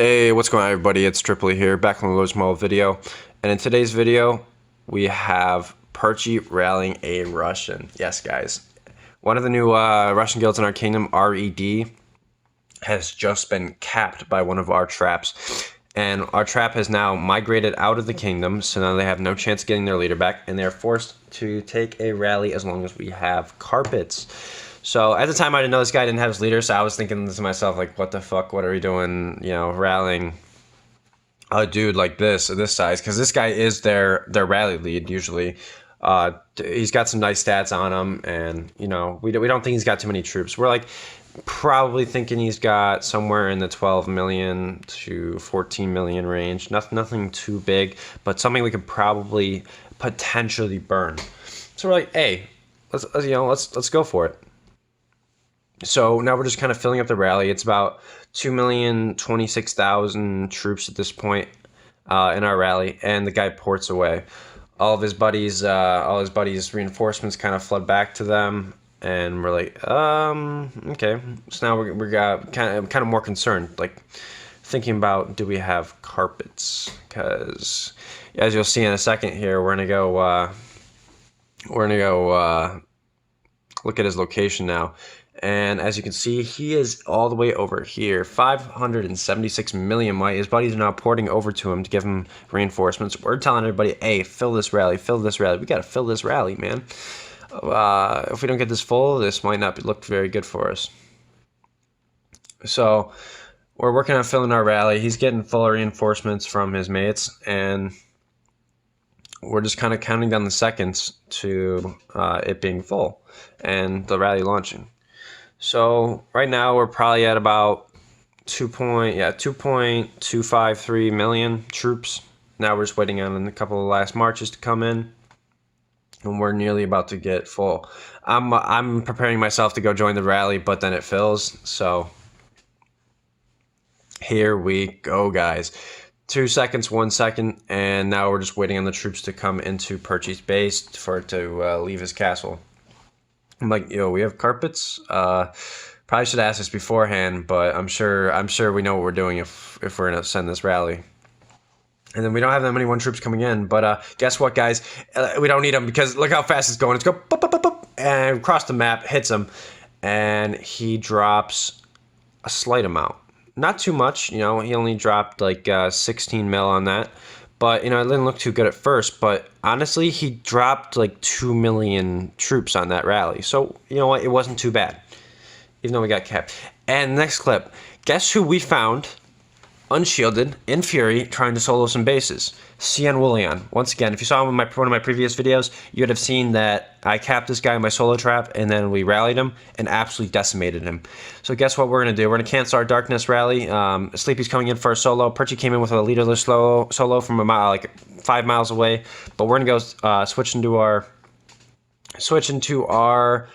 Hey, what's going on, everybody? It's Tripoli here, back on the Low Small video. And in today's video, we have Perchy rallying a Russian. Yes, guys. One of the new Russian guilds in our kingdom, RED, has just been capped by one of our traps. And our trap has now migrated out of the kingdom, so now they have no chance of getting their leader back, and they're forced to take a rally as long as we have carpets. So at the time, I didn't know this guy didn't have his leader, so I was thinking to myself, like, what the fuck, what are we doing, rallying a dude like this size? Because this guy is their rally lead, usually. He's got some nice stats on him, and, we don't think he's got too many troops. We're, like, probably thinking he's got somewhere in the 12 million to 14 million range. Nothing too big, but something we could probably potentially burn. So we're like, hey, let's go for it. So now we're just kind of filling up the rally. It's about 2,026,000 troops at this point in our rally, and the guy ports away. All his buddies' reinforcements kind of flood back to them, and we're like, okay. So now we got kind of more concerned, like thinking about, do we have carpets? Because as you'll see in a second here, we're gonna go look at his location now. And as you can see, he is all the way over here, 576 million. His buddies are now porting over to him to give him reinforcements. We're telling everybody, hey, fill this rally, fill this rally. We got to fill this rally, man. If we don't get this full, this might not look very good for us. So we're working on filling our rally. He's getting full reinforcements from his mates, and we're just kind of counting down the seconds to it being full and the rally launching. So right now we're probably at about 2.253 million troops. Now we're just waiting on a couple of last marches to come in, and we're nearly about to get full. I'm preparing myself to go join the rally, but then it fills. So here we go, guys. 2 seconds, 1 second, and now we're just waiting on the troops to come into Perchy's base for it to leave his castle. I'm like, yo, we have carpets. Probably should ask this beforehand, but I'm sure we know what we're doing if we're gonna send this rally. And then we don't have that many troops coming in, but guess what, guys? We don't need them, because look how fast it's going. It's going boop, boop, boop, boop, and across the map, hits him, and he drops a slight amount, not too much. He only dropped like 16 mil on that. But, it didn't look too good at first. But, honestly, he dropped like 2 million troops on that rally. So, you know what? It wasn't too bad, even though we got capped. And next clip, guess who we found unshielded, in fury, trying to solo some bases? CN Willian. Once again, if you saw him in one of my previous videos, you would have seen that I capped this guy in my solo trap, and then we rallied him and absolutely decimated him. So guess what we're going to do? We're going to cancel our Darkness rally. Sleepy's coming in for a solo. Perchy came in with a leaderless solo from like 5 miles away. But we're going to go switch into our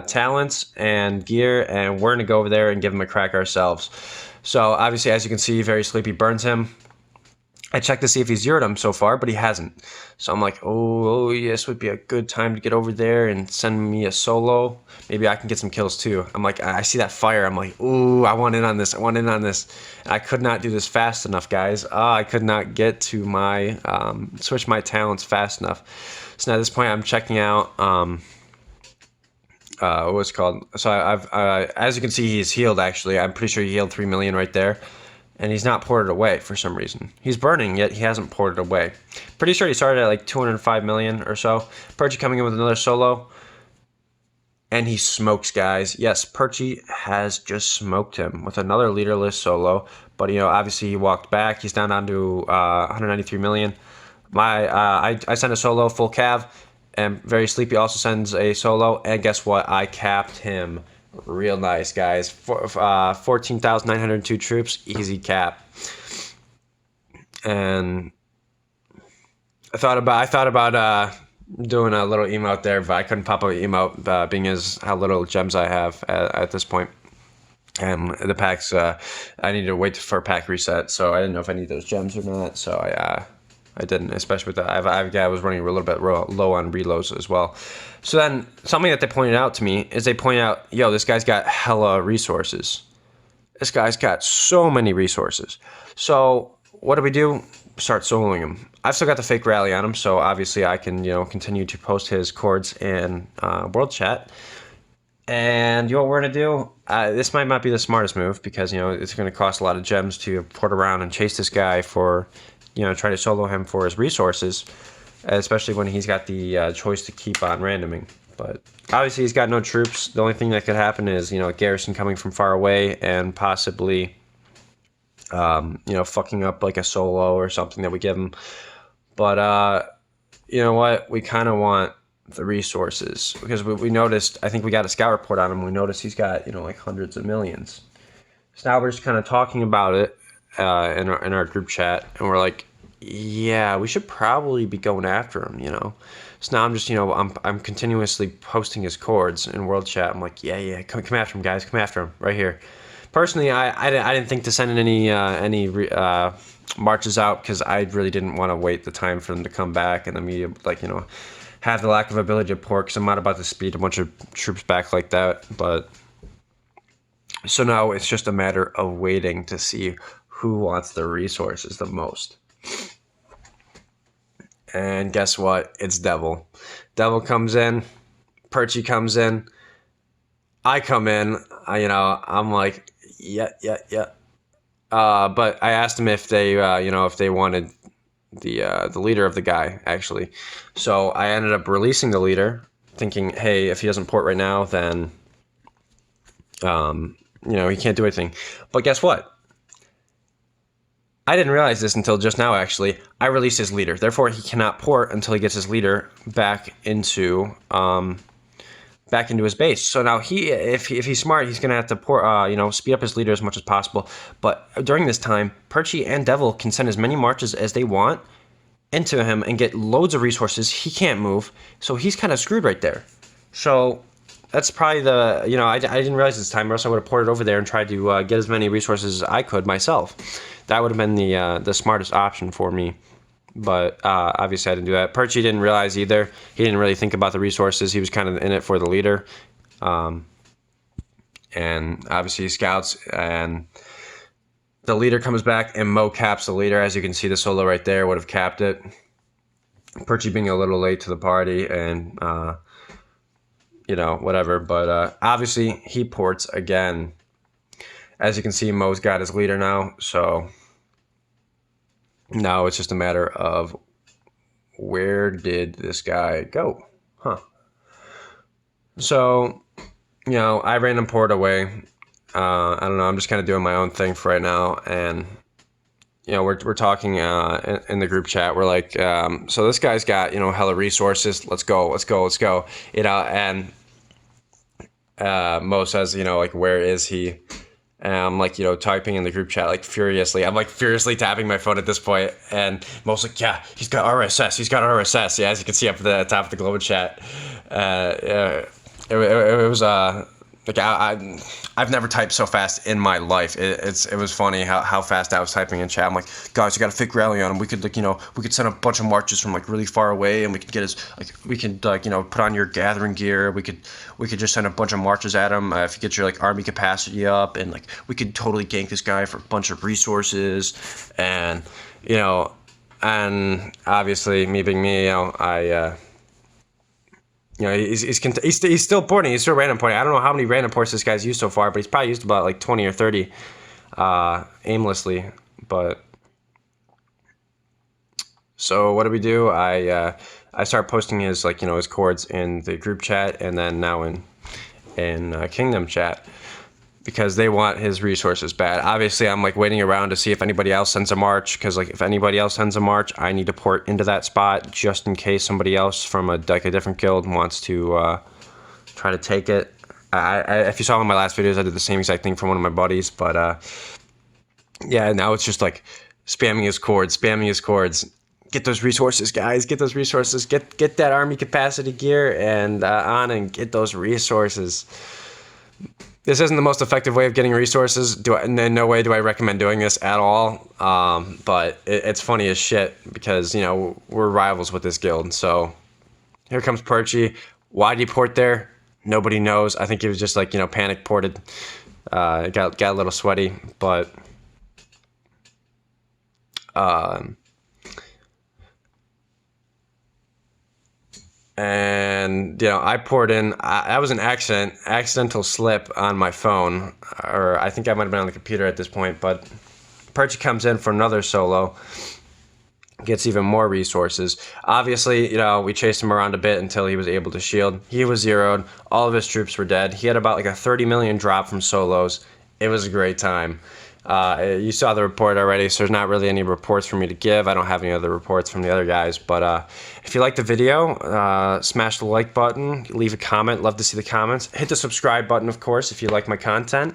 talents and gear, and we're going to go over there and give him a crack ourselves. So obviously, as you can see, very sleepy burns him. I checked to see if he's zeroed him so far, but he hasn't. So I'm like, oh yes, would be a good time to get over there and send me a solo. Maybe I can get some kills too. I'm like, I see that fire. I'm like, ooh, I want in on this. I want in on this. And I could not do this fast enough, guys. I could not get to my switch my talents fast enough. So now at this point, I'm checking out. What's called? So I've as you can see, he's healed. Actually, I'm pretty sure he healed 3 million right there, and he's not ported away for some reason. He's burning, yet he hasn't ported away. Pretty sure he started at like 205 million or so. Perchy coming in with another solo, and he smokes, guys. Yes, Perchy has just smoked him with another leaderless solo. But obviously he walked back. He's down onto 193 million. I sent a solo full cav. And Very Sleepy also sends a solo, and guess what? I capped him real nice, guys. 14,902 troops, easy cap. And I thought about doing a little emote there, but I couldn't pop up an emote, being as how little gems I have at this point. And the packs, I needed to wait for a pack reset, so I didn't know if I need those gems or not. So I didn't, especially with that. I was running a little bit low on reloads as well. So then something that they pointed out to me is they pointed out, yo, this guy's got hella resources. This guy's got so many resources. So what do? Start soloing him. I've still got the fake rally on him, so obviously I can, continue to post his chords in world chat. And you know what we're going to do? This might not be the smartest move because, it's going to cost a lot of gems to port around and chase this guy for, try to solo him for his resources, especially when he's got the choice to keep on randoming. But obviously he's got no troops. The only thing that could happen is, a garrison coming from far away and possibly, fucking up like a solo or something that we give him. But, you know what? We kind of want the resources because we noticed, I think we got a scout report on him. We noticed he's got, like hundreds of millions. So now we're just kind of talking about it in our group chat, and we're like, yeah, we should probably be going after him, So now I'm just, I'm continuously posting his chords in world chat. I'm like, yeah, come after him, guys, come after him right here. Personally, I didn't think to send in any marches out because I really didn't want to wait the time for them to come back and the media, have the lack of ability to port because I'm not about to speed a bunch of troops back like that. But so now it's just a matter of waiting to see who wants the resources the most. And guess what? It's Devil. Devil comes in. Perchy comes in. I come in. I'm like, yeah. But I asked them if they, if they wanted the leader of the guy, actually. So I ended up releasing the leader, thinking, hey, if he doesn't port right now, then, he can't do anything. But guess what? I didn't realize this until just now, actually. I released his leader. Therefore, he cannot port until he gets his leader back into his base. So now if he's smart, he's going to have to port, speed up his leader as much as possible. But during this time, Perchy and Devil can send as many marches as they want into him and get loads of resources. He can't move, so he's kind of screwed right there. So that's probably I didn't realize this time, or else I would have ported over there and tried to get as many resources as I could myself. That would have been the smartest option for me. But obviously I didn't do that. Perchy didn't realize either. He didn't really think about the resources. He was kind of in it for the leader. And obviously he scouts, and the leader comes back and Mo caps the leader. As you can see, the solo right there would have capped it. Perchy being a little late to the party and, whatever. But obviously he ports again. As you can see, Mo's got his leader now. So now it's just a matter of where did this guy go? So, I random port away. I don't know. I'm just kind of doing my own thing for right now. And, we're talking in the group chat. We're like, so this guy's got, hella resources. Let's go. And Mo says, where is he? And I'm like, typing in the group chat, like furiously. I'm like furiously tapping my phone at this point. And Mo's like, yeah, he's got RSS. Yeah, as you can see up at the top of the global chat. It was like I've never typed so fast in my life. It was funny how fast I was typing in chat. I'm like, guys, you got a fake rally on him. We could we could send a bunch of marches from like really far away, and we could get put on your gathering gear. We could just send a bunch of marches at him if you get your like army capacity up, and like we could totally gank this guy for a bunch of resources, and and obviously me being me, he's still porting. He's still random porting. I don't know how many random ports this guy's used so far, but he's probably used about like 20 or 30 aimlessly. But so what do? I start posting his his chords in the group chat, and then now in Kingdom chat, because they want his resources bad. Obviously, I'm like waiting around to see if anybody else sends a march, because like if anybody else sends a march, I need to port into that spot just in case somebody else from a different guild wants to try to take it. If you saw in my last videos, I did the same exact thing for one of my buddies, but yeah, now it's just like spamming his chords. Get those resources, guys. Get those resources. Get that army capacity gear and on and get those resources. This isn't the most effective way of getting resources. In no way do I recommend doing this at all. But it's funny as shit because, we're rivals with this guild. So here comes Perchy. Why did he port there? Nobody knows. I think he was just like, panic ported. It got a little sweaty, but and I poured in. That was an accidental slip on my phone, or I think I might have been on the computer at this point. But Perchy comes in for another solo, gets even more resources. Obviously, we chased him around a bit until he was able to shield. He was zeroed. All of his troops were dead. He had about like a 30 million drop from solos. It was a great time. You saw the report already, so there's not really any reports for me to give. I don't have any other reports from the other guys. But if you like the video, smash the like button, leave a comment. Love to see the comments. Hit the subscribe button, of course, if you like my content.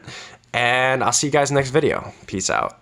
And I'll see you guys next video. Peace out.